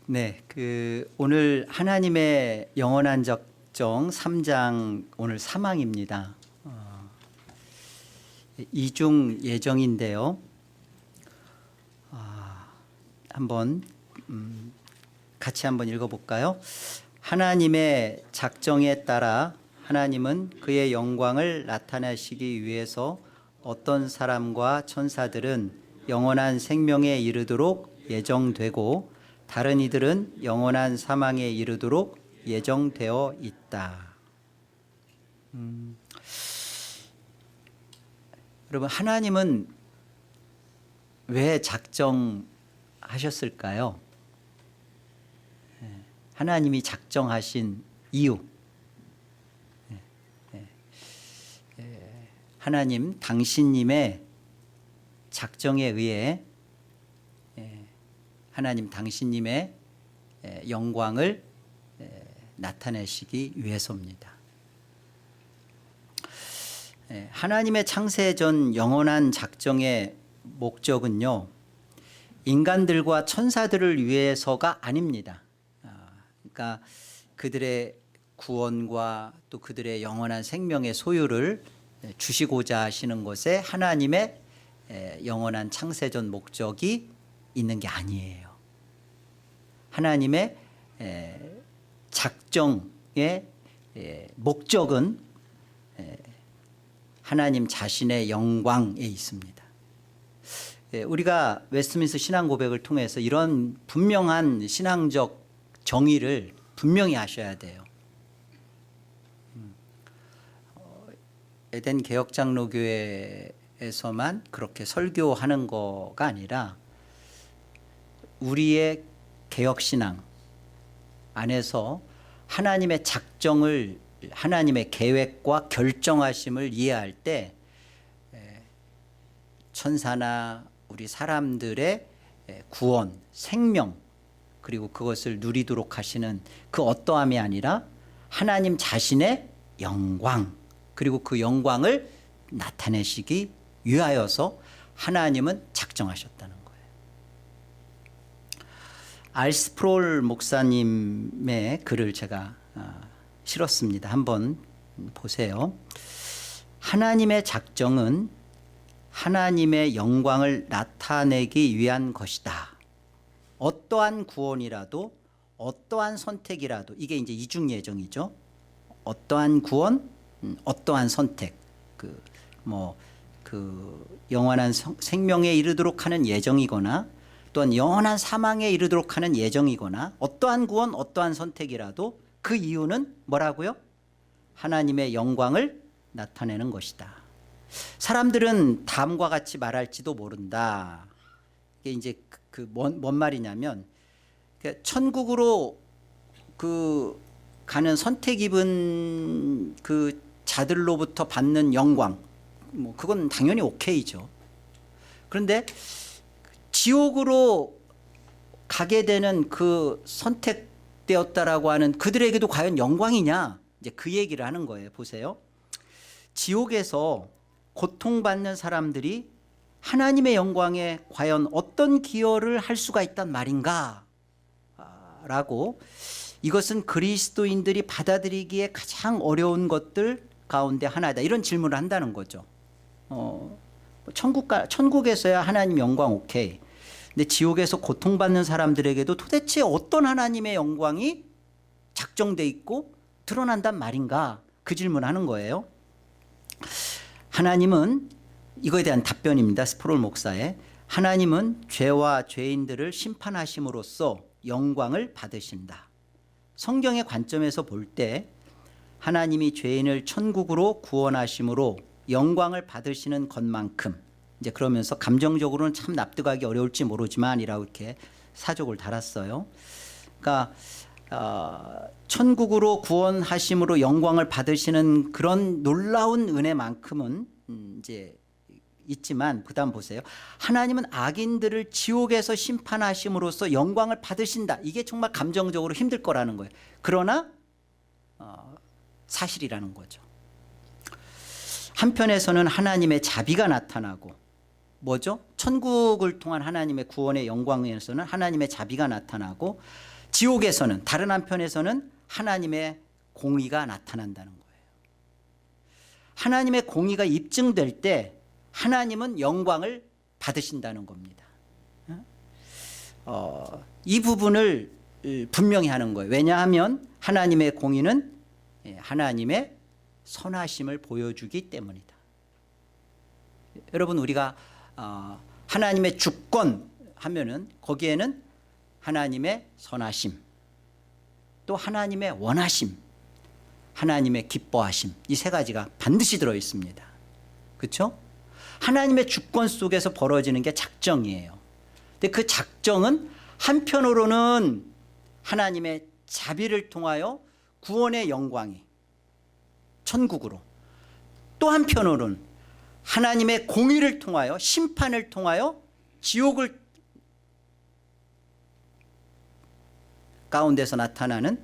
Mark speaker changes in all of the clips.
Speaker 1: 네, 오늘 하나님의 영원한 적정 3장 오늘 사망입니다. 이중 예정인데요. 한번 같이 한번 읽어볼까요? 하나님의 작정에 따라 하나님은 그의 영광을 나타내시기 위해서 어떤 사람과 천사들은 영원한 생명에 이르도록 예정되고 다른 이들은 영원한 사망에 이르도록 예정되어 있다. 여러분, 하나님은 왜 작정하셨을까요? 하나님이 작정하신 이유. 하나님 당신님의 작정에 의해 하나님 당신님의 영광을 나타내시기 위해서입니다. 하나님의 창세 전 영원한 작정의 목적은요, 인간들과 천사들을 위해서가 아닙니다. 그러니까 그들의 구원과 또 그들의 영원한 생명의 소유를 주시고자 하시는 것에 하나님의 영원한 창세 전 목적이 있는 게 아니에요. 하나님의 작정의 목적은 하나님 자신의 영광에 있습니다. 우리가 웨스트민스터 신앙 고백을 통해서 이런 분명한 신앙적 정의를 분명히 하셔야 돼요. 에덴 개혁장로교회에서만 그렇게 설교하는 거가 아니라 우리의 개혁신앙 안에서 하나님의 작정을, 하나님의 계획과 결정하심을 이해할 때 천사나 우리 사람들의 구원, 생명, 그리고 그것을 누리도록 하시는 그 어떠함이 아니라 하나님 자신의 영광, 그리고 그 영광을 나타내시기 위하여서 하나님은 작정하셨다는 거예요. 알스프롤 목사님의 글을 제가 실었습니다. 한번 보세요. 하나님의 작정은 하나님의 영광을 나타내기 위한 것이다. 어떠한 구원이라도 어떠한 선택이라도, 이게 이제 이중 예정이죠. 어떠한 구원, 어떠한 선택, 영원한 생명에 이르도록 하는 예정이거나 또한 영원한 사망에 이르도록 하는 예정이거나 어떠한 구원, 어떠한 선택이라도 그 이유는 뭐라고요? 하나님의 영광을 나타내는 것이다. 사람들은 다음과 같이 말할지도 모른다. 이게 이제 뭔 말이냐면, 천국으로 가는 선택 입은 그 자들로부터 받는 영광, 그건 당연히 오케이죠. 그런데 지옥으로 가게 되는 그 선택되었다라고 하는 그들에게도 과연 영광이냐, 이제 그 얘기를 하는 거예요. 보세요. 지옥에서 고통받는 사람들이 하나님의 영광에 과연 어떤 기여를 할 수가 있단 말인가 라고, 이것은 그리스도인들이 받아들이기에 가장 어려운 것들 가운데 하나다, 이런 질문을 한다는 거죠. 천국에서야 하나님 영광 오케이. 근데 지옥에서 고통받는 사람들에게도 도대체 어떤 하나님의 영광이 작정돼 있고 드러난단 말인가, 그 질문하는 거예요. 하나님은, 이거에 대한 답변입니다. 스프롤 목사의, 하나님은 죄와 죄인들을 심판하심으로써 영광을 받으신다. 성경의 관점에서 볼 때 하나님이 죄인을 천국으로 구원하심으로 영광을 받으시는 것만큼, 이제 그러면서 감정적으로는 참 납득하기 어려울지 모르지만 이라고 이렇게 사족을 달았어요. 그러니까 천국으로 구원하심으로 영광을 받으시는 그런 놀라운 은혜만큼은 이제 있지만, 그다음 보세요. 하나님은 악인들을 지옥에서 심판하심으로써 영광을 받으신다. 이게 정말 감정적으로 힘들 거라는 거예요. 그러나 사실이라는 거죠. 한편에서는 하나님의 자비가 나타나고, 뭐죠? 천국을 통한 하나님의 구원의 영광에서는 하나님의 자비가 나타나고, 지옥에서는, 다른 한편에서는 하나님의 공의가 나타난다는 거예요. 하나님의 공의가 입증될 때 하나님은 영광을 받으신다는 겁니다. 이 부분을 분명히 하는 거예요. 왜냐하면 하나님의 공의는 하나님의 선하심을 보여주기 때문이다. 여러분, 우리가 하나님의 주권 하면은 거기에는 하나님의 선하심, 또 하나님의 원하심, 하나님의 기뻐하심, 이 세 가지가 반드시 들어 있습니다. 그렇죠? 하나님의 주권 속에서 벌어지는 게 작정이에요. 근데 그 작정은 한편으로는 하나님의 자비를 통하여 구원의 영광이 천국으로, 또 한편으로는 하나님의 공의를 통하여, 심판을 통하여 지옥을 가운데서 나타나는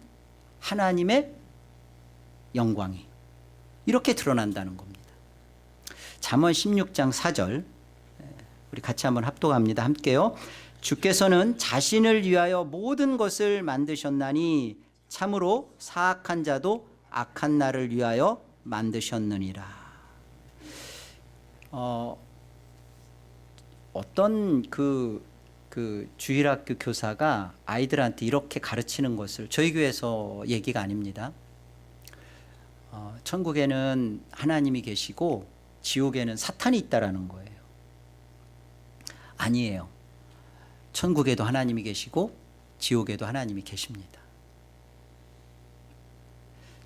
Speaker 1: 하나님의 영광이 이렇게 드러난다는 겁니다. 잠언 16장 4절 우리 같이 한번 합독합니다. 함께요. 주께서는 자신을 위하여 모든 것을 만드셨나니 참으로 사악한 자도 악한 날을 위하여 만드셨느니라. 어떤 그 주일학교 교사가 아이들한테 이렇게 가르치는 것을, 저희 교회에서 얘기가 아닙니다. 천국에는 하나님이 계시고 지옥에는 사탄이 있다라는 거예요. 아니에요. 천국에도 하나님이 계시고 지옥에도 하나님이 계십니다.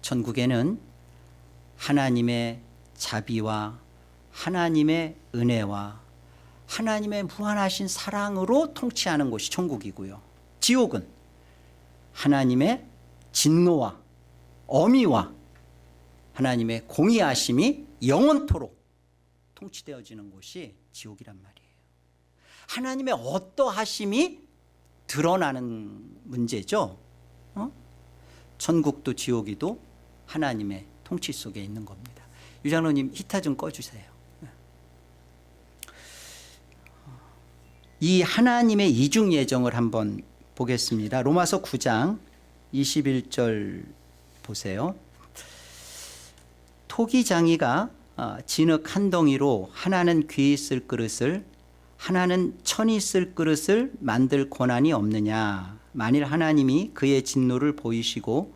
Speaker 1: 천국에는 하나님의 자비와 하나님의 은혜와 하나님의 무한하신 사랑으로 통치하는 곳이 천국이고요. 지옥은 하나님의 진노와 어미와 하나님의 공의하심이 영원토록 통치되어지는 곳이 지옥이란 말이에요. 하나님의 어떠하심이 드러나는 문제죠. 천국도 지옥이도 하나님의 통치 속에 있는 겁니다. 유장로님, 히터 좀 꺼주세요. 이 하나님의 이중 예정을 한번 보겠습니다. 로마서 9장 21절 보세요. 토기장이가 진흙 한 덩이로 하나는 귀 있을 그릇을, 하나는 천이 쓸 그릇을 만들 권한이 없느냐. 만일 하나님이 그의 진노를 보이시고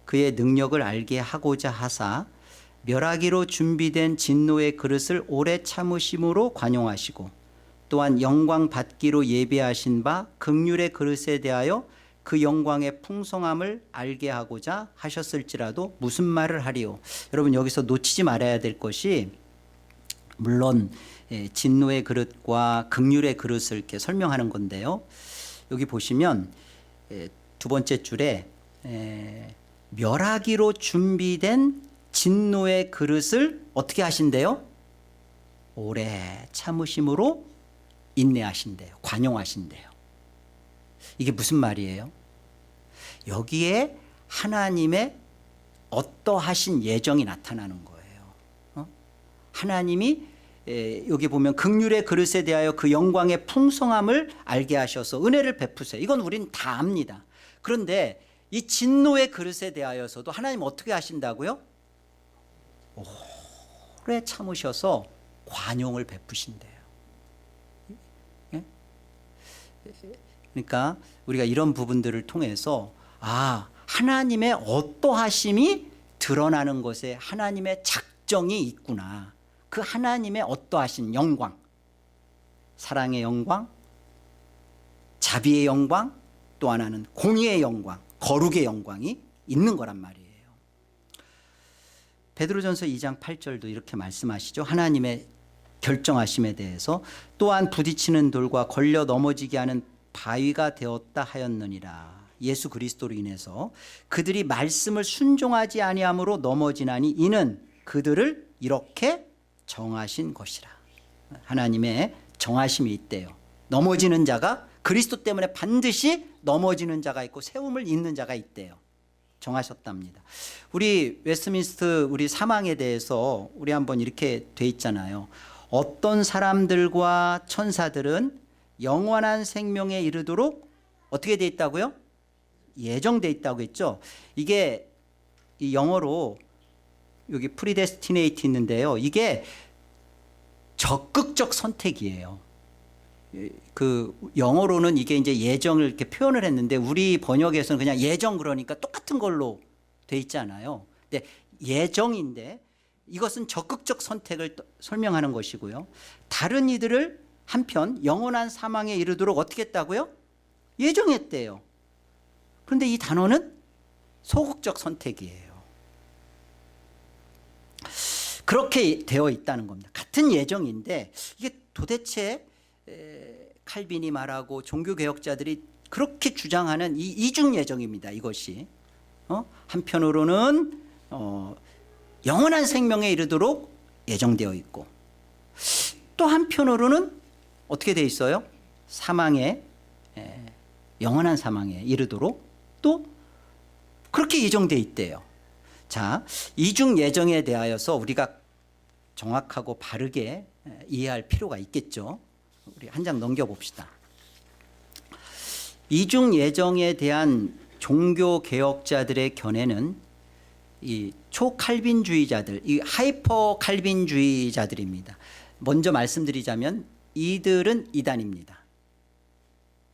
Speaker 1: 그의 능력을 알게 하고자 하사 멸하기로 준비된 진노의 그릇을 오래 참으심으로 관용하시고 또한 영광 받기로 예비하신 바 긍휼의 그릇에 대하여 그 영광의 풍성함을 알게 하고자 하셨을지라도 무슨 말을 하리요. 여러분, 여기서 놓치지 말아야 될 것이, 물론 진노의 그릇과 긍휼의 그릇을 이렇게 설명하는 건데요. 여기 보시면 두 번째 줄에 멸하기로 준비된 진노의 그릇을 어떻게 하신대요? 오래 참으심으로 인내하신대요. 관용하신대요. 이게 무슨 말이에요? 여기에 하나님의 어떠하신 예정이 나타나는 거예요. 하나님이 여기 보면 긍휼의 그릇에 대하여 그 영광의 풍성함을 알게 하셔서 은혜를 베푸세요. 이건 우린 다 압니다. 그런데 이 진노의 그릇에 대하여서도 하나님 어떻게 하신다고요? 오래 참으셔서 관용을 베푸신대요. 그러니까 우리가 이런 부분들을 통해서 하나님의 어떠하심이 드러나는 것에 하나님의 작정이 있구나. 그 하나님의 어떠하신 영광, 사랑의 영광, 자비의 영광, 또 하나는 공의의 영광, 거룩의 영광이 있는 거란 말이에요. 베드로전서 2장 8절도 이렇게 말씀하시죠. 하나님의 결정하심에 대해서 또한 부딪히는 돌과 걸려 넘어지게 하는 바위가 되었다 하였느니라. 예수 그리스도로 인해서 그들이 말씀을 순종하지 아니함으로 넘어지나니 이는 그들을 이렇게 정하신 것이라. 하나님의 정하심이 있대요. 넘어지는 자가, 그리스도 때문에 반드시 넘어지는 자가 있고 세움을 잇는 자가 있대요. 정하셨답니다. 우리 웨스트민스터 우리 사망에 대해서 우리 한번 이렇게 돼 있잖아요. 어떤 사람들과 천사들은 영원한 생명에 이르도록 어떻게 돼 있다고요? 예정돼 있다고 했죠. 이게 이 영어로 여기 predestinate 있는데요. 이게 적극적 선택이에요. 그 영어로는 이게 이제 예정을 이렇게 표현을 했는데 우리 번역에서는 그냥 예정 그러니까 똑같은 걸로 돼 있잖아요. 근데 예정인데 이것은 적극적 선택을 설명하는 것이고요. 다른 이들을 한편 영원한 사망에 이르도록 어떻게 했다고요? 예정했대요. 그런데 이 단어는 소극적 선택이에요. 그렇게 되어 있다는 겁니다. 같은 예정인데 이게 도대체 칼빈이 말하고 종교개혁자들이 그렇게 주장하는 이 이중 예정입니다. 이것이 한편으로는 영원한 생명에 이르도록 예정되어 있고 또 한편으로는 어떻게 되어 있어요? 사망에 영원한 사망에 이르도록 또 그렇게 예정되어 있대요. 자, 이중 예정에 대하여서 우리가 정확하고 바르게 이해할 필요가 있겠죠. 우리 한 장 넘겨봅시다. 이중 예정에 대한 종교 개혁자들의 견해는 이 초칼빈주의자들, 이 하이퍼 칼빈주의자들입니다. 먼저 말씀드리자면 이들은 이단입니다.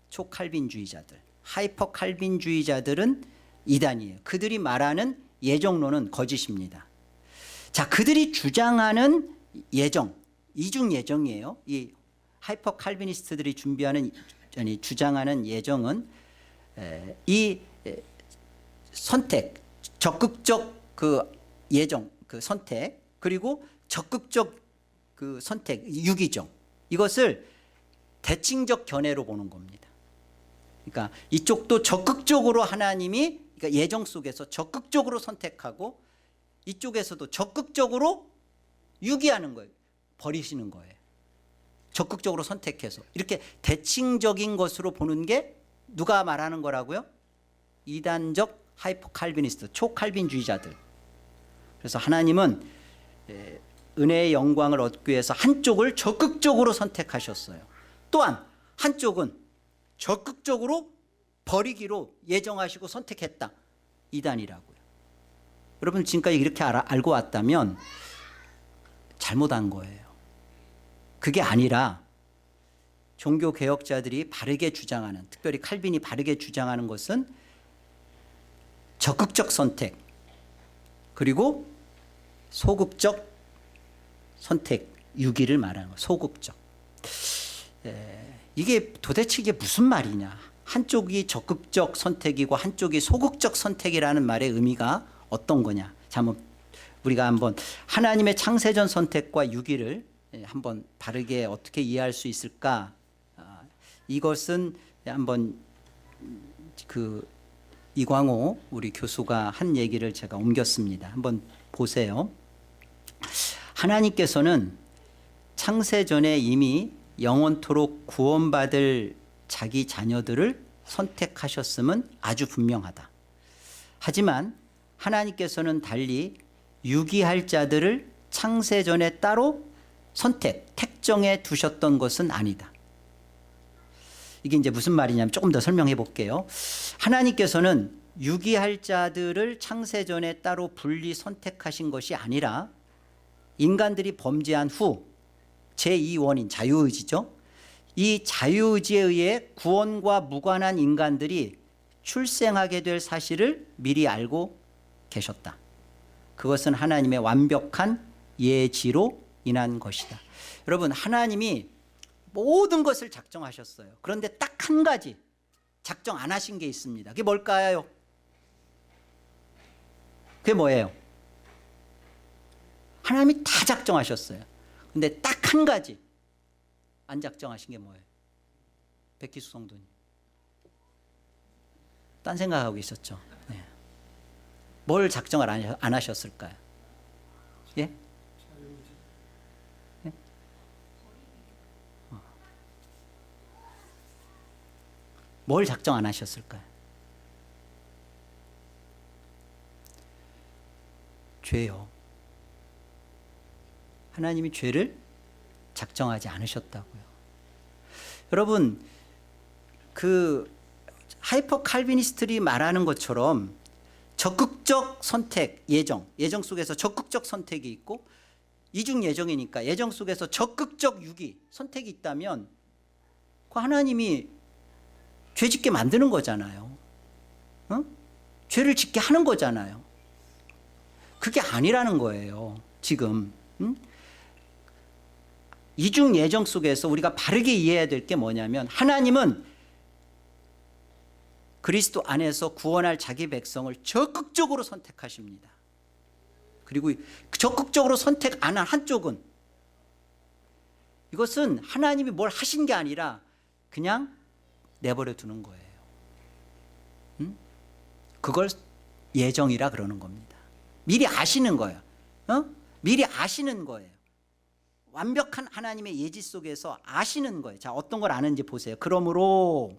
Speaker 1: 초칼빈주의자들, 하이퍼 칼빈주의자들은 이단이에요. 그들이 말하는 예정론은 거짓입니다. 자, 그들이 주장하는 예정, 이중 예정이에요. 이 하이퍼 칼비니스트들이 주장하는 예정은 이 선택, 적극적 그 예정, 그 선택, 그리고 적극적 그 선택, 유기적, 이것을 대칭적 견해로 보는 겁니다. 그러니까 이쪽도 적극적으로 하나님이 그러니까 예정 속에서 적극적으로 선택하고 이쪽에서도 적극적으로 유기하는 거예요. 버리시는 거예요. 적극적으로 선택해서 이렇게 대칭적인 것으로 보는 게 누가 말하는 거라고요? 이단적 하이퍼 칼비니스트, 초칼빈주의자들. 그래서 하나님은 은혜의 영광을 얻기 위해서 한쪽을 적극적으로 선택하셨어요. 또한 한쪽은 적극적으로 버리기로 예정하시고 선택했다. 이단이라고요. 여러분 지금까지 이렇게 알고 왔다면 잘못한 거예요. 그게 아니라 종교개혁자들이 바르게 주장하는, 특별히 칼빈이 바르게 주장하는 것은 적극적 선택 그리고 소극적 선택, 유기를 말하는 거예요. 소극적. 이게 도대체 이게 무슨 말이냐. 한쪽이 적극적 선택이고 한쪽이 소극적 선택이라는 말의 의미가 어떤 거냐. 자, 우리가 한번 하나님의 창세전 선택과 유기를 한번 바르게 어떻게 이해할 수 있을까. 이것은 한번 그 이광호 우리 교수가 한 얘기를 제가 옮겼습니다. 한번 보세요. 하나님께서는 창세전에 이미 영원토록 구원받을 자기 자녀들을 선택하셨음은 아주 분명하다. 하지만 하나님께서는 달리 유기할 자들을 창세전에 따로 택정해 두셨던 것은 아니다. 이게 이제 무슨 말이냐면 조금 더 설명해 볼게요. 하나님께서는 유기할 자들을 창세전에 따로 분리 선택하신 것이 아니라 인간들이 범죄한 후 제2원인 자유의지죠. 이 자유의지에 의해 구원과 무관한 인간들이 출생하게 될 사실을 미리 알고 계셨다. 그것은 하나님의 완벽한 예지로 인한 것이다. 여러분, 하나님이 모든 것을 작정하셨어요. 그런데 딱 한 가지 작정 안 하신 게 있습니다. 그게 뭘까요? 그게 뭐예요? 하나님이 다 작정하셨어요. 근데 딱 한 가지 안 작정하신 게 뭐예요? 백기수 성도님. 딴 생각하고 있었죠. 네. 뭘 작정을 안 하셨을까요? 예? 예? 뭘 작정 안 하셨을까요? 죄요. 하나님이 죄를 작정하지 않으셨다고요. 여러분, 그 하이퍼 칼비니스트들이 말하는 것처럼 적극적 선택, 예정 속에서 적극적 선택이 있고 이중 예정이니까 예정 속에서 적극적 유기, 선택이 있다면 그 하나님이 죄 짓게 만드는 거잖아요. 죄를 짓게 하는 거잖아요. 그게 아니라는 거예요. 지금 이중 예정 속에서 우리가 바르게 이해해야 될 게 뭐냐면 하나님은 그리스도 안에서 구원할 자기 백성을 적극적으로 선택하십니다. 그리고 적극적으로 선택 안 한 한쪽은 이것은 하나님이 뭘 하신 게 아니라 그냥 내버려 두는 거예요. 그걸 예정이라 그러는 겁니다. 미리 아시는 거예요. 미리 아시는 거예요. 완벽한 하나님의 예지 속에서 아시는 거예요. 자, 어떤 걸 아는지 보세요. 그러므로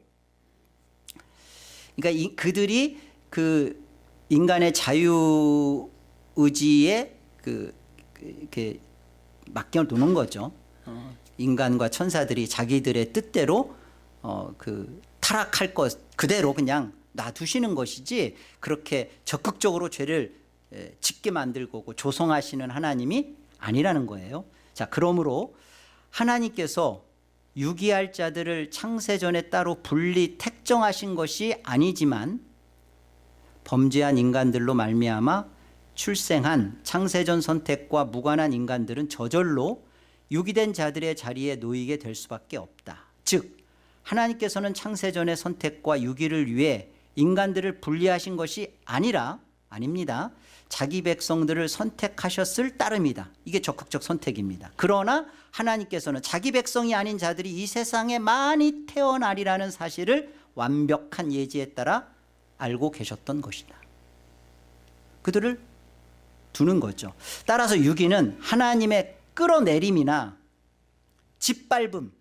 Speaker 1: 그러니까 그들이 그 인간의 자유 의지에 이렇게 맡겨두는 거죠. 인간과 천사들이 자기들의 뜻대로 타락할 것 그대로 그냥 놔두시는 것이지 그렇게 적극적으로 죄를 짓게 만들고 조성하시는 하나님이 아니라는 거예요. 자, 그러므로 하나님께서 유기할 자들을 창세전에 따로 분리 택정하신 것이 아니지만 범죄한 인간들로 말미암아 출생한 창세전 선택과 무관한 인간들은 저절로 유기된 자들의 자리에 놓이게 될 수밖에 없다. 즉 하나님께서는 창세전의 선택과 유기를 위해 인간들을 분리하신 것이 아닙니다. 자기 백성들을 선택하셨을 따름이다. 이게 적극적 선택입니다. 그러나 하나님께서는 자기 백성이 아닌 자들이 이 세상에 많이 태어나리라는 사실을 완벽한 예지에 따라 알고 계셨던 것이다. 그들을 두는 거죠. 따라서 유기는 하나님의 끌어내림이나 짓밟음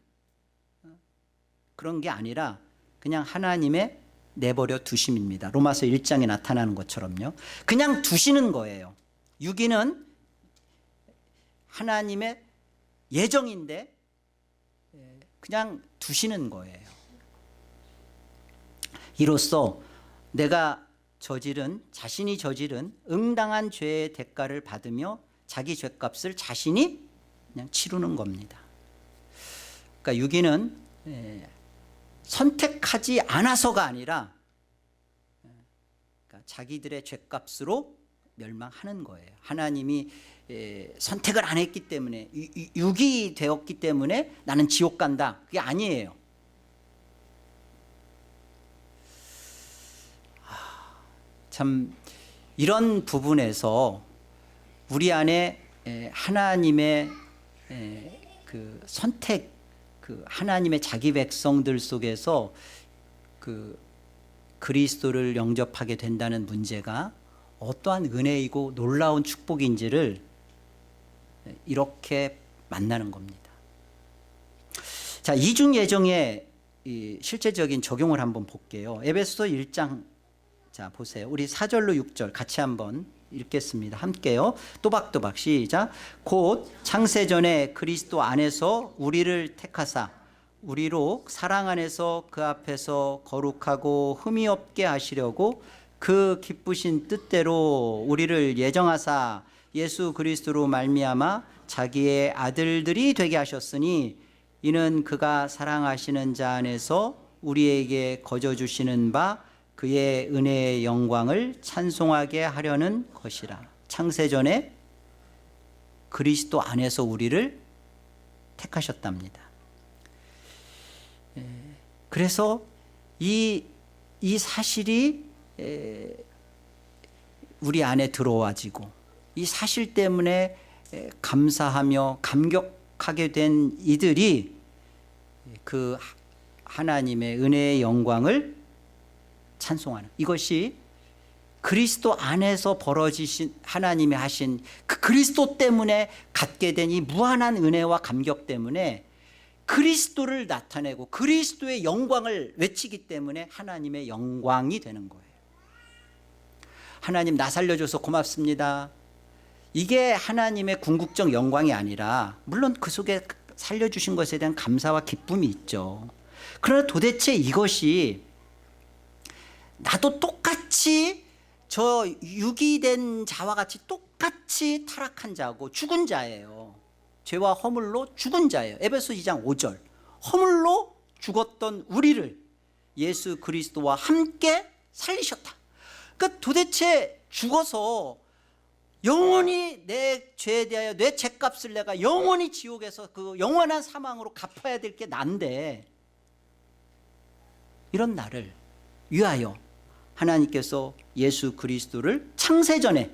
Speaker 1: 그런 게 아니라 그냥 하나님의 내버려 두심입니다. 로마서 1장에 나타나는 것처럼요. 그냥 두시는 거예요. 유기는 하나님의 예정인데 그냥 두시는 거예요. 이로써 내가 자신이 저지른 응당한 죄의 대가를 받으며 자기 죄값을 자신이 그냥 치르는 겁니다. 그러니까 유기는 선택하지 않아서가 아니라 그러니까 자기들의 죄값으로 멸망하는 거예요. 하나님이 선택을 안 했기 때문에 유기되었기 때문에 나는 지옥 간다. 그게 아니에요. 참 이런 부분에서 우리 안에 하나님의 그 선택 하나님의 자기 백성들 속에서 그리스도를 영접하게 된다는 문제가 어떠한 은혜이고 놀라운 축복인지를 이렇게 만나는 겁니다. 자, 이중 예정의 실제적인 적용을 한번 볼게요. 에베소서 1장 자 보세요. 우리 4절로 6절 같이 한번 읽겠습니다. 함께요. 또박또박 시작. 곧 창세전에 그리스도 안에서 우리를 택하사 우리로 사랑 안에서 그 앞에서 거룩하고 흠이 없게 하시려고 그 기쁘신 뜻대로 우리를 예정하사 예수 그리스도로 말미암아 자기의 아들들이 되게 하셨으니 이는 그가 사랑하시는 자 안에서 우리에게 거저 주시는 바 그의 은혜의 영광을 찬송하게 하려는 것이라. 창세전에 그리스도 안에서 우리를 택하셨답니다. 그래서 이 사실이 우리 안에 들어와지고 이 사실 때문에 감사하며 감격하게 된 이들이 그 하나님의 은혜의 영광을 찬송하는 이것이 그리스도 안에서 벌어지신 하나님이 하신 그 그리스도 때문에 갖게 된 이 무한한 은혜와 감격 때문에 그리스도를 나타내고 그리스도의 영광을 외치기 때문에 하나님의 영광이 되는 거예요. 하나님 나 살려줘서 고맙습니다. 이게 하나님의 궁극적 영광이 아니라 물론 그 속에 살려주신 것에 대한 감사와 기쁨이 있죠. 그러나 도대체 이것이 나도 똑같이 저 유기된 자와 같이 똑같이 타락한 자고 죽은 자예요. 죄와 허물로 죽은 자예요. 에베소 2장 5절. 허물로 죽었던 우리를 예수 그리스도와 함께 살리셨다. 그러니까 도대체 죽어서 영원히 내 죄에 대하여 내 죄값을 내가 영원히 지옥에서 그 영원한 사망으로 갚아야 될 게 난데, 이런 나를 위하여 하나님께서 예수 그리스도를 창세전에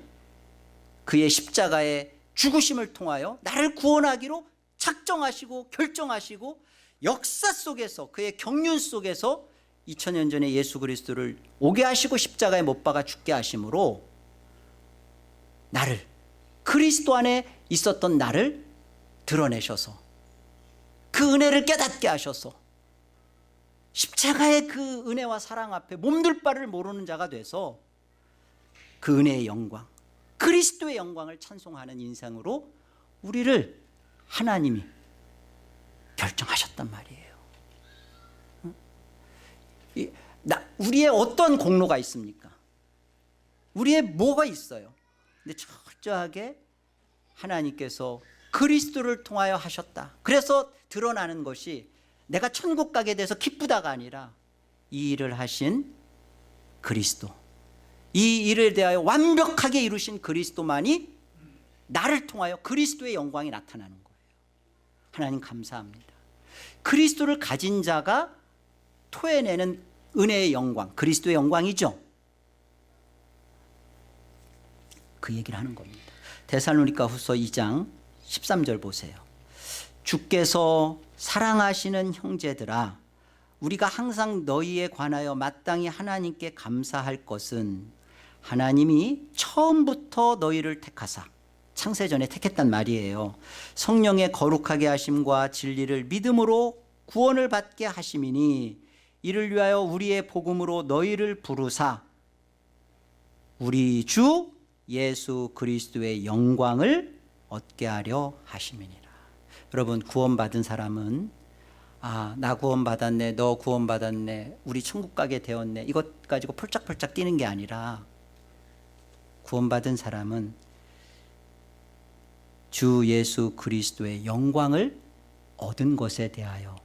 Speaker 1: 그의 십자가의 죽으심을 통하여 나를 구원하기로 작정하시고 결정하시고 역사 속에서 그의 경륜 속에서 2000년 전에 예수 그리스도를 오게 하시고 십자가에 못 박아 죽게 하심으로 나를, 그리스도 안에 있었던 나를 드러내셔서 그 은혜를 깨닫게 하셔서 십자가의 그 은혜와 사랑 앞에 몸둘 바를 모르는 자가 돼서 그 은혜의 영광, 그리스도의 영광을 찬송하는 인생으로 우리를 하나님이 결정하셨단 말이에요. 우리의 어떤 공로가 있습니까? 우리의 뭐가 있어요? 근데 철저하게 하나님께서 그리스도를 통하여 하셨다. 그래서 드러나는 것이 내가 천국 가게 돼서 기쁘다가 아니라 이 일을 하신 그리스도, 이 일에 대하여 완벽하게 이루신 그리스도만이 나를 통하여 그리스도의 영광이 나타나는 거예요. 하나님 감사합니다. 그리스도를 가진 자가 토해내는 은혜의 영광, 그리스도의 영광이죠. 그 얘기를 하는 겁니다. 데살로니가 후서 2장 13절 보세요. 주께서 사랑하시는 형제들아, 우리가 항상 너희에 관하여 마땅히 하나님께 감사할 것은 하나님이 처음부터 너희를 택하사, 창세전에 택했단 말이에요. 성령의 거룩하게 하심과 진리를 믿음으로 구원을 받게 하심이니 이를 위하여 우리의 복음으로 너희를 부르사 우리 주 예수 그리스도의 영광을 얻게 하려 하심이니라. 여러분, 구원받은 사람은 나 구원받았네, 너 구원받았네, 우리 천국 가게 되었네, 이것 가지고 펄짝펄짝 뛰는 게 아니라, 구원받은 사람은 주 예수 그리스도의 영광을 얻은 것에 대하여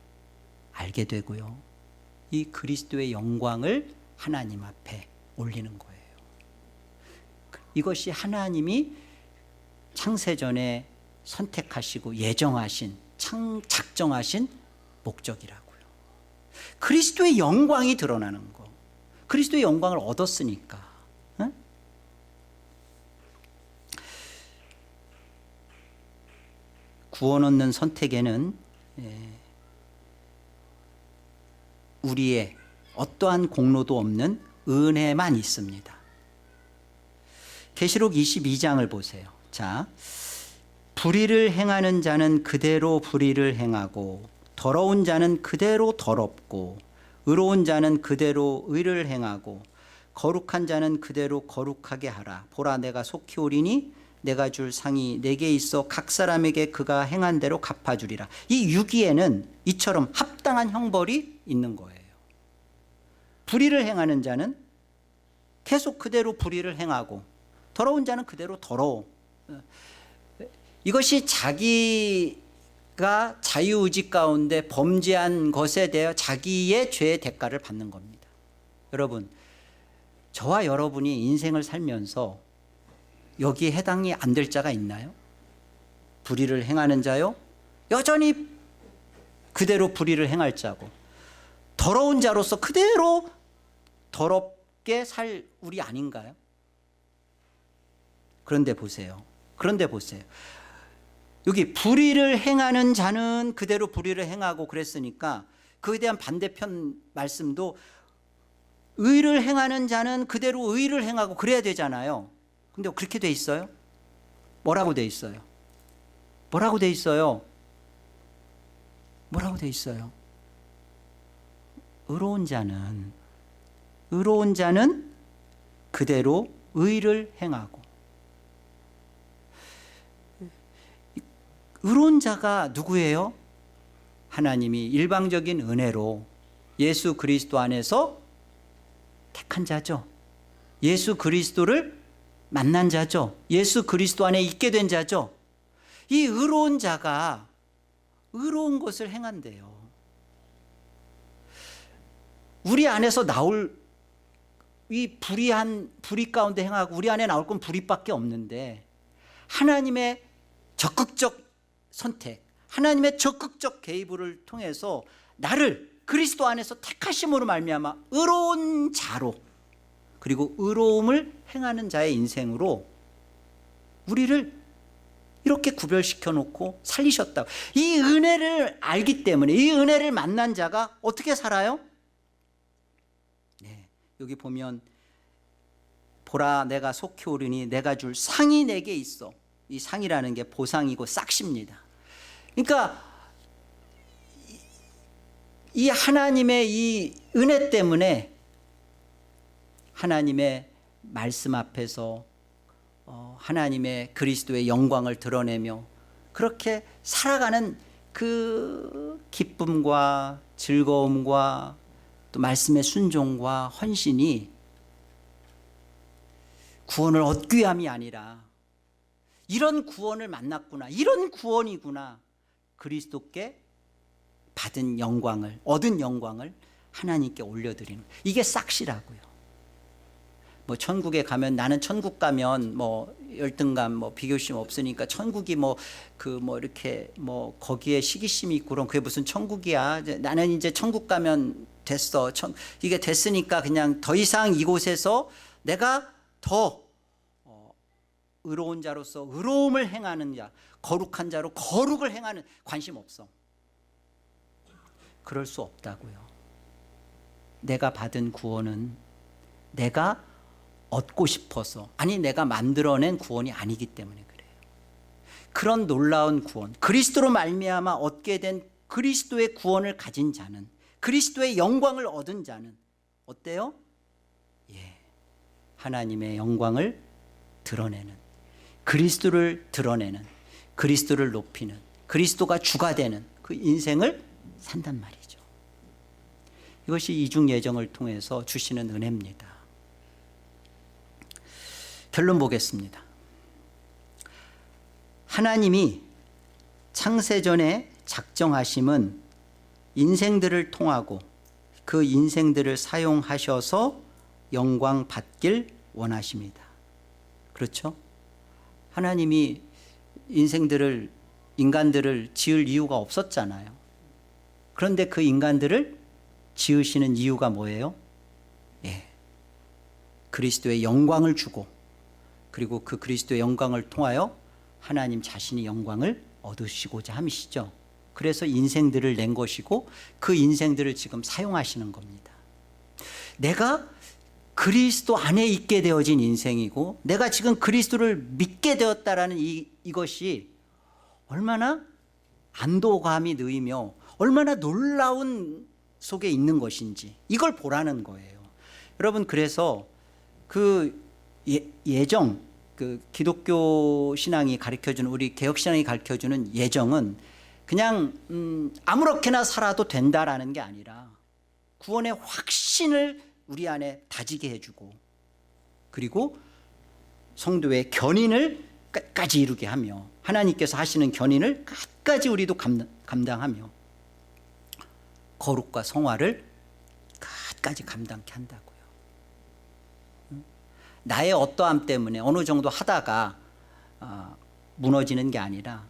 Speaker 1: 알게 되고요, 이 그리스도의 영광을 하나님 앞에 올리는 거예요. 이것이 하나님이 창세전에 선택하시고 예정하신, 작정하신 목적이라고요. 그리스도의 영광이 드러나는 거. 그리스도의 영광을 얻었으니까. 응? 구원 얻는 선택에는 우리의 어떠한 공로도 없는 은혜만 있습니다. 계시록 22장을 보세요. 자, 불의를 행하는 자는 그대로 불의를 행하고 더러운 자는 그대로 더럽고 의로운 자는 그대로 의를 행하고 거룩한 자는 그대로 거룩하게 하라. 보라, 내가 속히 오리니 내가 줄 상이 내게 있어 각 사람에게 그가 행한 대로 갚아주리라. 이 유기에는 이처럼 합당한 형벌이 있는 거예요. 불의를 행하는 자는 계속 그대로 불의를 행하고 더러운 자는 그대로 더러워. 이것이 자기가 자유의지 가운데 범죄한 것에 대해 자기의 죄의 대가를 받는 겁니다. 여러분, 저와 여러분이 인생을 살면서 여기에 해당이 안 될 자가 있나요? 불의를 행하는 자요, 여전히 그대로 불의를 행할 자고, 더러운 자로서 그대로 더럽게 살 우리 아닌가요? 그런데 보세요. 여기 불의를 행하는 자는 그대로 불의를 행하고 그랬으니까 그에 대한 반대편 말씀도 의를 행하는 자는 그대로 의를 행하고 그래야 되잖아요. 근데 그렇게 돼 있어요? 뭐라고 돼 있어요? 의로운 자는 그대로 의를 행하고. 의로운 자가 누구예요? 하나님이 일방적인 은혜로 예수 그리스도 안에서 택한 자죠. 예수 그리스도를 만난 자죠. 예수 그리스도 안에 있게 된 자죠. 이 의로운 자가 의로운 것을 행한대요. 우리 안에서 나올 이 불의 가운데 행하고 우리 안에 나올 건 불의밖에 없는데, 하나님의 적극적 선택, 하나님의 적극적 개입을 통해서 나를 그리스도 안에서 택하심으로 말미암아 의로운 자로, 그리고 의로움을 행하는 자의 인생으로 우리를 이렇게 구별시켜 놓고 살리셨다. 이 은혜를 알기 때문에, 이 은혜를 만난 자가 어떻게 살아요? 네, 여기 보면 보라 내가 속히 오르니 내가 줄 상이 내게 있어. 이 상이라는 게 보상이고 싹시입니다. 그러니까 이 하나님의 이 은혜 때문에 하나님의 말씀 앞에서 하나님의 그리스도의 영광을 드러내며 그렇게 살아가는 그 기쁨과 즐거움과 또 말씀의 순종과 헌신이 구원을 얻기 위함이 아니라, 이런 구원을 만났구나, 이런 구원이구나, 그리스도께 받은 영광을, 얻은 영광을 하나님께 올려드리는, 이게 싹시라고요. 뭐 천국에 가면, 나는 천국 가면 뭐 열등감, 뭐 비교심 없으니까 천국이 뭐 이렇게 뭐 거기에 시기심이 있고 그럼 그게 무슨 천국이야. 나는 이제 천국 가면 됐어. 이게 됐으니까 그냥 더 이상 이곳에서 내가 더 의로운 자로서 의로움을 행하는 자, 거룩한 자로 거룩을 행하는, 관심 없어. 그럴 수 없다고요. 내가 받은 구원은 내가 얻고 싶어서, 아니 내가 만들어낸 구원이 아니기 때문에 그래요. 그런 놀라운 구원, 그리스도로 말미암아 얻게 된 그리스도의 구원을 가진 자는, 그리스도의 영광을 얻은 자는 어때요? 예, 하나님의 영광을 드러내는, 그리스도를 드러내는, 그리스도를 높이는, 그리스도가 주가 되는 그 인생을 산단 말이죠. 이것이 이중 예정을 통해서 주시는 은혜입니다. 결론 보겠습니다. 하나님이 창세전에 작정하심은 인생들을 통하고 그 인생들을 사용하셔서 영광 받길 원하십니다. 그렇죠? 하나님이 인간들을 지을 이유가 없었잖아요. 그런데 그 인간들을 지으시는 이유가 뭐예요? 예, 그리스도의 영광을 주고, 그리고 그 그리스도의 영광을 통하여 하나님 자신이 영광을 얻으시고자 함이시죠. 그래서 인생들을 낸 것이고 그 인생들을 지금 사용하시는 겁니다. 내가 그리스도 안에 있게 되어진 인생이고 내가 지금 그리스도를 믿게 되었다라는 이것이 얼마나 안도감이 느이며 얼마나 놀라운 속에 있는 것인지, 이걸 보라는 거예요. 여러분, 그래서 그 예정, 그 기독교 신앙이 가르쳐주는, 우리 개혁 신앙이 가르쳐주는 예정은 그냥 아무렇게나 살아도 된다라는 게 아니라 구원의 확신을 우리 안에 다지게 해주고, 그리고 성도의 견인을 끝까지 이루게 하며, 하나님께서 하시는 견인을 끝까지 우리도 감당하며 거룩과 성화를 끝까지 감당케 한다고요. 나의 어떠함 때문에 어느 정도 하다가 무너지는 게 아니라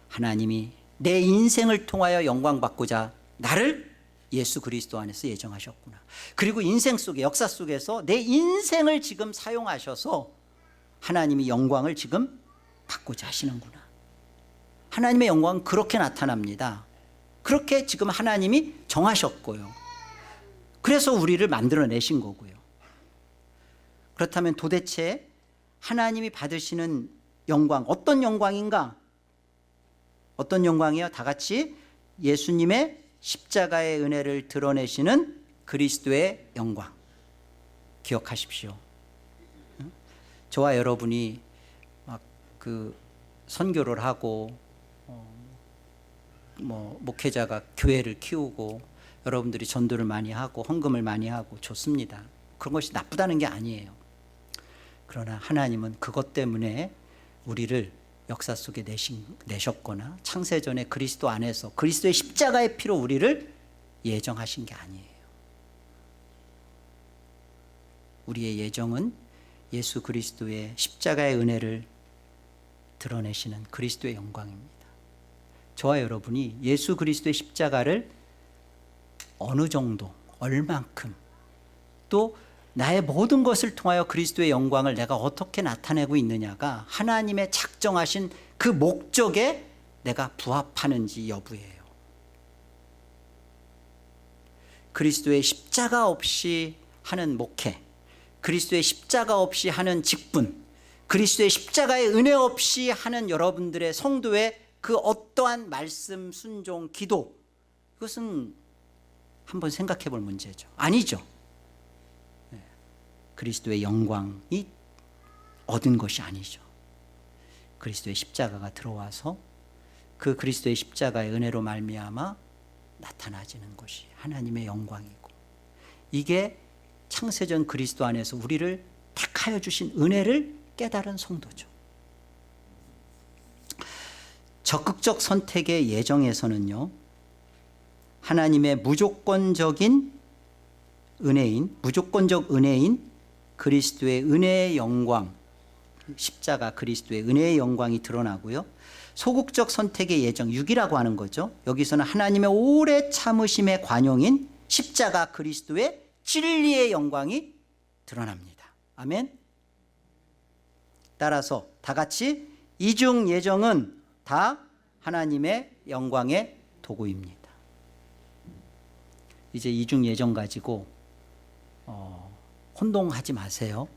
Speaker 1: 하나님이 내 인생을 통하여 영광 받고자 나를 예수 그리스도 안에서 예정하셨구나. 그리고 인생 속에, 역사 속에서 내 인생을 지금 사용하셔서 하나님이 영광을 지금 받고자 하시는구나. 하나님의 영광은 그렇게 나타납니다. 그렇게 지금 하나님이 정하셨고요. 그래서 우리를 만들어내신 거고요. 그렇다면 도대체 하나님이 받으시는 영광, 어떤 영광인가? 어떤 영광이요? 다 같이 예수님의 십자가의 은혜를 드러내시는 그리스도의 영광. 기억하십시오. 저와 여러분이 막 그 선교를 하고 목회자가 교회를 키우고 여러분들이 전도를 많이 하고 헌금을 많이 하고 좋습니다. 그런 것이 나쁘다는 게 아니에요. 그러나 하나님은 그것 때문에 우리를 역사 속에 내셨거나 창세전에 그리스도 안에서 그리스도의 십자가의 피로 우리를 예정하신 게 아니에요. 우리의 예정은 예수 그리스도의 십자가의 은혜를 드러내시는 그리스도의 영광입니다. 저와 여러분이 예수 그리스도의 십자가를 어느 정도, 얼만큼, 또 나의 모든 것을 통하여 그리스도의 영광을 내가 어떻게 나타내고 있느냐가 하나님의 작정하신 그 목적에 내가 부합하는지 여부예요. 그리스도의 십자가 없이 하는 목회, 그리스도의 십자가 없이 하는 직분, 그리스도의 십자가의 은혜 없이 하는 여러분들의 성도의 그 어떠한 말씀, 순종, 기도, 이것은 한번 생각해 볼 문제죠. 아니죠. 그리스도의 영광이 얻은 것이 아니죠. 그리스도의 십자가가 들어와서 그 그리스도의 십자가의 은혜로 말미암아 나타나지는 것이 하나님의 영광이고, 이게 창세전 그리스도 안에서 우리를 택하여 주신 은혜를 깨달은 성도죠. 적극적 선택의 예정에서는요, 하나님의 무조건적 은혜인 그리스도의 은혜의 영광, 십자가 그리스도의 은혜의 영광이 드러나고요, 소극적 선택의 예정, 6이라고 하는 거죠. 여기서는 하나님의 오래 참으심의 관용인 십자가 그리스도의 진리의 영광이 드러납니다. 아멘. 따라서 다 같이 이중 예정은 다 하나님의 영광의 도구입니다. 이제 이중 예정 가지고 혼동하지 마세요.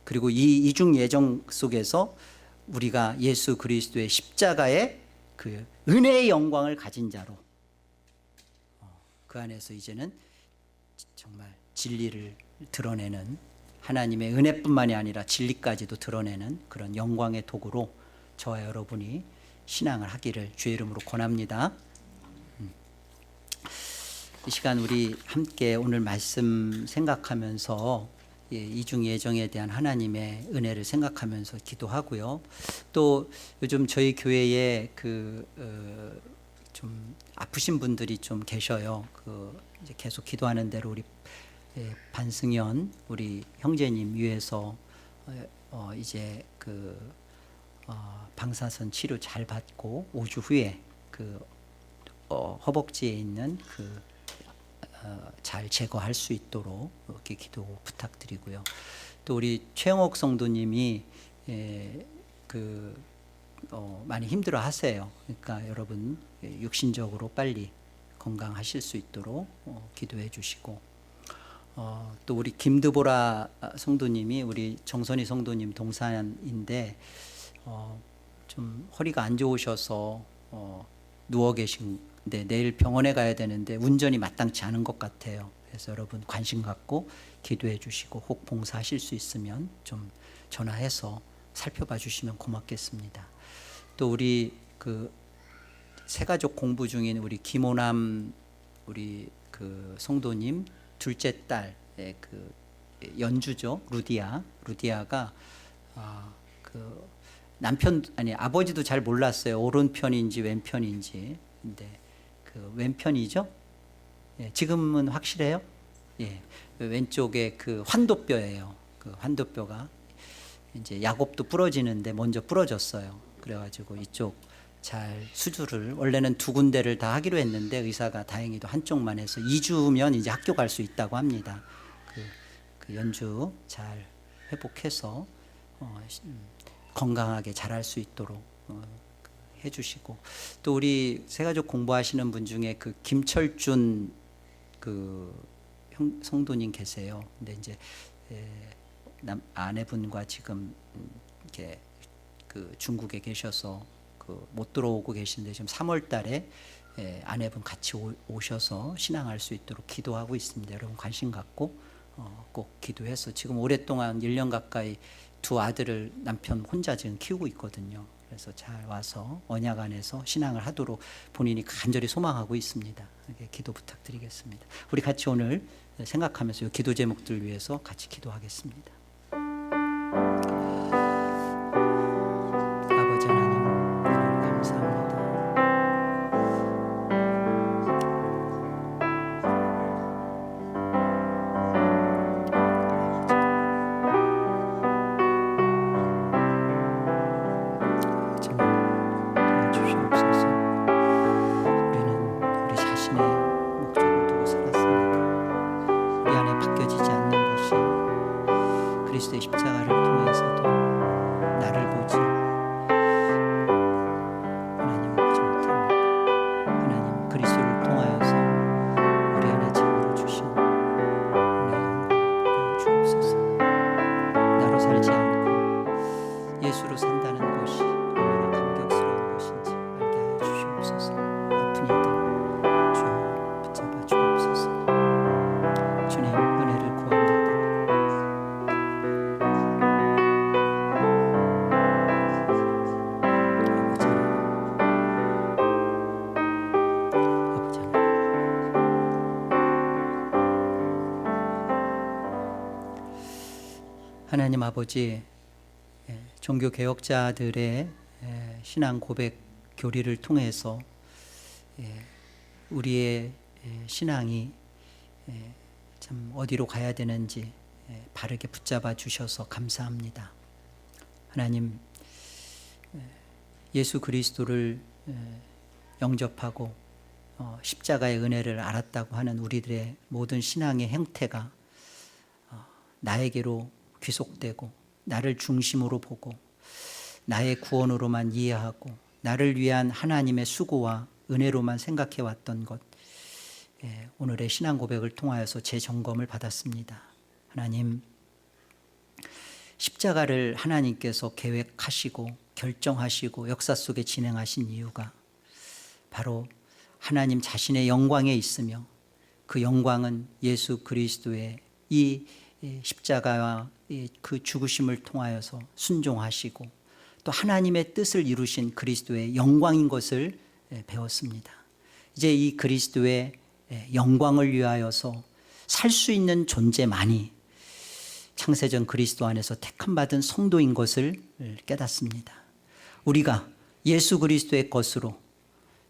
Speaker 1: 그리고 이 이중 예정 속에서 우리가 예수 그리스도의 십자가의 그 은혜의 영광을 가진 자로 그 안에서 이제는 정말 진리를 드러내는, 하나님의 은혜뿐만이 아니라 진리까지도 드러내는 그런 영광의 도구로 저와 여러분이 신앙을 하기를 주의 이름으로 권합니다. 이 시간 우리 함께 오늘 말씀 생각하면서 이중 예정에 대한 하나님의 은혜를 생각하면서 기도하고요. 또 요즘 저희 교회에 좀 아프신 분들이 좀 계셔요. 이제 계속 기도하는 대로 우리 반승현 우리 형제님 위해서 이제 방사선 치료 잘 받고 5주 후에 허벅지에 있는 잘 제거할 수 있도록 이렇게 기도 부탁드리고요. 또 우리 최영옥 성도님이 많이 힘들어하세요. 그러니까 여러분 육신적으로 빨리 건강하실 수 있도록 기도해 주시고, 또 우리 김드보라 성도님이 우리 정선희 성도님 동산인데 좀 허리가 안 좋으셔서 누워 계신데 내일 병원에 가야 되는데 운전이 마땅치 않은 것 같아요. 그래서 여러분 관심 갖고 기도해 주시고 혹 봉사하실 수 있으면 좀 전화해서 살펴봐 주시면 고맙겠습니다. 또 우리 새가족 공부 중인 우리 김호남 우리 성도님 둘째 딸의 연주죠. 루디아가 아버지도 잘 몰랐어요. 오른편인지 왼편인지. 근데 왼편이죠. 예, 지금은 확실해요. 예, 왼쪽에 환도뼈예요. 환도뼈가 이제 야곱도 부러지는데 먼저 부러졌어요. 그래가지고 이쪽 잘 수술을 원래는 2군데를 다 하기로 했는데 의사가 다행히도 한쪽만 해서 2주면 이제 학교 갈 수 있다고 합니다. 연주 잘 회복해서 건강하게 잘할 수 있도록 해주시고, 또 우리 새가족 공부하시는 분 중에 김철준 성도님 계세요. 근데 이제 아내분과 지금 이렇게 중국에 계셔서 못 들어오고 계신데 지금 3월 달에 아내분 같이 오셔서 신앙할 수 있도록 기도하고 있습니다. 여러분 관심 갖고 꼭 기도해서 지금 오랫동안 1년 가까이 2 아들을 남편 혼자 지금 키우고 있거든요. 그래서 잘 와서 언약 안에서 신앙을 하도록 본인이 간절히 소망하고 있습니다. 기도 부탁드리겠습니다. 우리 같이 오늘 생각하면서 이 기도 제목들 위해서 같이 기도하겠습니다. 아버지 하나님, 감사합니다. 도와주시옵소서. 우리는 우리 자신의 목적을 두고 살았습니다. 우리 안에 바뀌어지지 않는 것이 그리스도의 십자가를 통해서도 나를 보지 하나님 보지 못합니다. 하나님 그리스도를 통하여서 우리 안에 제물로 주신 은혜의 영광을 주옵소서. 나로 살지 않고 예수로 산다는 것이 얼마나 감격스러운 것인지 알게 하여 주시옵소서. 아픈 이들 주 붙잡아 주옵소서. 주님 은혜를 구합니다. 아버지 하나님, 하나님 아버지, 종교 개혁자들의 신앙 고백 교리를 통해서 우리의 신앙이 참 어디로 가야 되는지 바르게 붙잡아 주셔서 감사합니다. 하나님, 예수 그리스도를 영접하고 십자가의 은혜를 알았다고 하는 우리들의 모든 신앙의 행태가 나에게로 귀속되고 나를 중심으로 보고 나의 구원으로만 이해하고 나를 위한 하나님의 수고와 은혜로만 생각해 왔던 것, 오늘의 신앙 고백을 통하여서 재점검을 받았습니다. 하나님, 십자가를 하나님께서 계획하시고 결정하시고 역사 속에 진행하신 이유가 바로 하나님 자신의 영광에 있으며 그 영광은 예수 그리스도의 이 십자가와 그 죽으심을 통하여서 순종하시고 또 하나님의 뜻을 이루신 그리스도의 영광인 것을 배웠습니다. 이제 이 그리스도의 영광을 위하여서 살 수 있는 존재만이 창세전 그리스도 안에서 택함받은 성도인 것을 깨닫습니다. 우리가 예수 그리스도의 것으로,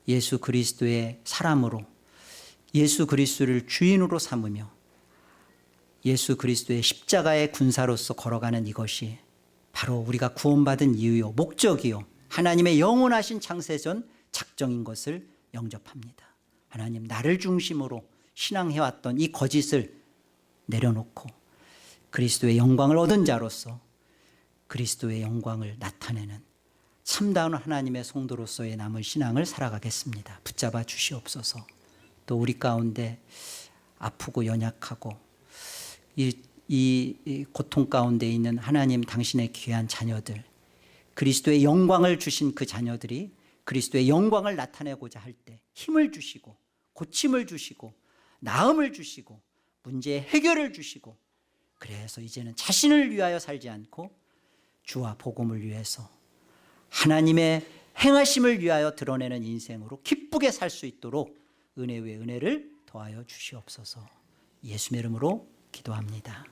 Speaker 1: 예수 그리스도의 사람으로, 예수 그리스도를 주인으로 삼으며 예수 그리스도의 십자가의 군사로서 걸어가는 이것이 바로 우리가 구원받은 이유요 목적이요 하나님의 영원하신 창세전 작정인 것을 영접합니다. 하나님, 나를 중심으로 신앙해왔던 이 거짓을 내려놓고 그리스도의 영광을 얻은 자로서 그리스도의 영광을 나타내는 참다운 하나님의 성도로서의 남은 신앙을 살아가겠습니다. 붙잡아 주시옵소서. 또 우리 가운데 아프고 연약하고 이 고통 가운데 있는 하나님 당신의 귀한 자녀들, 그리스도의 영광을 주신 그 자녀들이 그리스도의 영광을 나타내고자 할 때 힘을 주시고 고침을 주시고 나음을 주시고 문제의 해결을 주시고, 그래서 이제는 자신을 위하여 살지 않고 주와 복음을 위해서 하나님의 행하심을 위하여 드러내는 인생으로 기쁘게 살 수 있도록 은혜 위에 은혜를 더하여 주시옵소서. 예수의 이름으로 기도합니다.